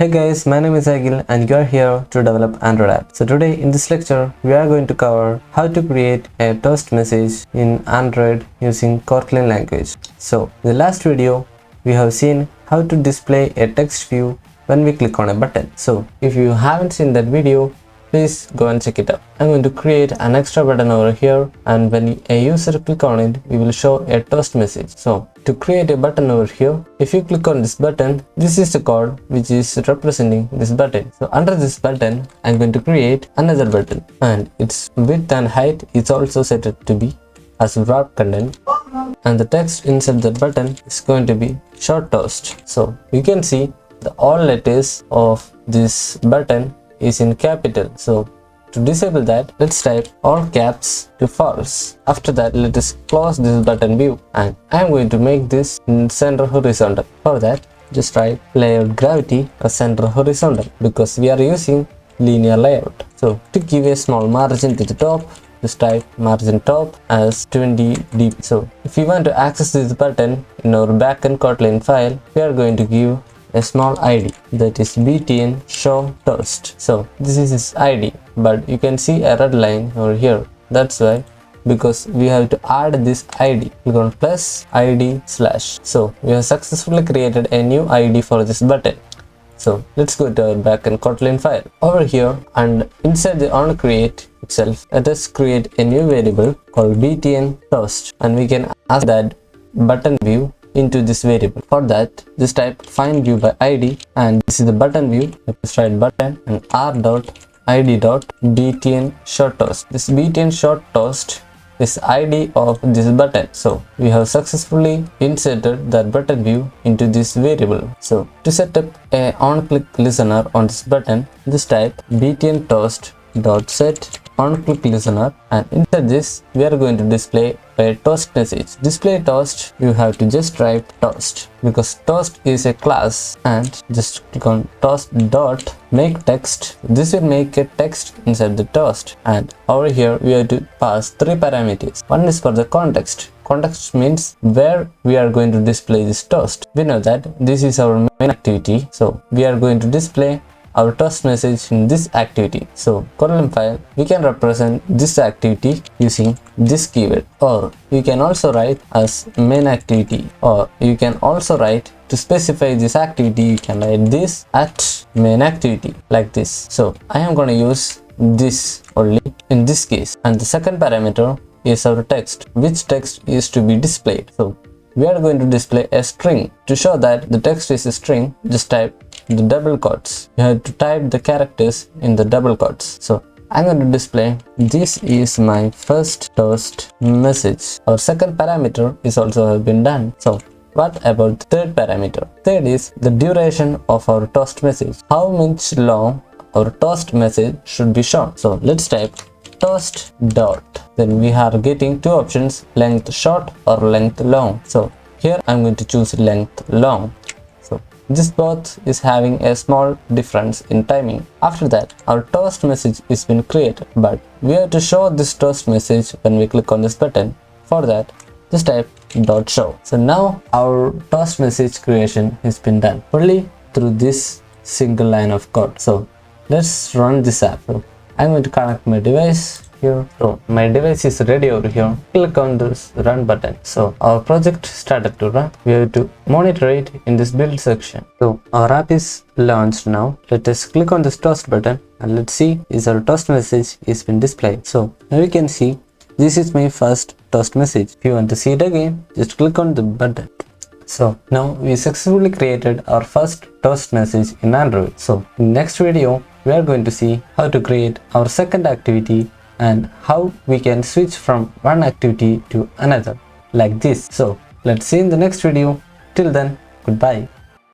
Hey guys, my name is Agil and you are here to develop Android app. So today in this lecture, we are going to cover how to create a toast message in Android using KOTLIN language. So in the last video, we have seen how to display a text view when we click on a button. So if you haven't seen that video, please go and check it out. I'm going to create an extra button over here, and when a user click on it, we will show a toast message. So to create a button over here, if you click on this button, this is the code which is representing this button. So under this button, I'm going to create another button, and its width and height is also set to be as wrap content, and the text inside the button is going to be short toast. So you can see the all letters of this button is in capital. So to disable that, let's type all caps to false. After that, let us close this button view, and I am going to make this in center horizontal. For that, just type layout gravity as center horizontal because we are using linear layout. So to give a small margin to the top, just type margin top as 20 dp. So if we want to access this button in our backend Kotlin file, we are going to give a small id, that is btn show toast. So this is its id, but you can see a red line over here. That's why, because we have to add this id. Click on plus id slash. So we have successfully created a new id for this button. So let's go to our backend Kotlin file. Over here, and inside the onCreate itself, let us create a new variable called btn toast, and we can ask that button view into this variable. For that, just type find view by id, and this is the button view. Let's write button and r.id.btn short toast. This btn short toast is id of this button. So we have successfully inserted that button view into this variable. So to set up a on-click listener on this button, just type btn toast dot set on click listener, and inside this we are going to display a toast message. Display toast, you have to just type toast because toast is a class, and just click on toast dot make text. This will make a text inside the toast, and over here we have to pass three parameters. One is for the context. Context means where we are going to display this toast. We know that this is our main activity, so we are going to display our toast message in this activity. So Kotlin file, we can represent this activity using this keyword, or you can also write as main activity, or you can also write to specify this activity. You can write this at main activity like this. So I am going to use this only in this case, and the second parameter is our text, which text is to be displayed. So we are going to display a string. To show that the text is a string, just type the double quotes. You have to type the characters in the double quotes. So I'm going to display this is my first toast message. Our second parameter is also have been done. So what about the third parameter? Third is the duration of our toast message. How much long our toast message should be shown. So let's type toast dot. Then we are getting two options, length short or length long. So here I'm going to choose length long. This both is having a small difference in timing. After that, our toast message is been created, but we have to show this toast message when we click on this button. For that, just type dot show. So now our toast message creation has been done only through this single line of code. So let's run this app. So I'm going to connect my device here. So my device is ready over here. Click on this run button. So our project started to run. We have to monitor it in this build section. So our app is launched now. Let us click on this toast button, and let's see is our toast message is been displayed. So now you can see this is my first toast message. If you want to see it again, just click on the button. So now we successfully created our first toast message in Android. So in next video, we are going to see how to create our second activity and how we can switch from one activity to another like this. So let's see in the next video. Till then, goodbye.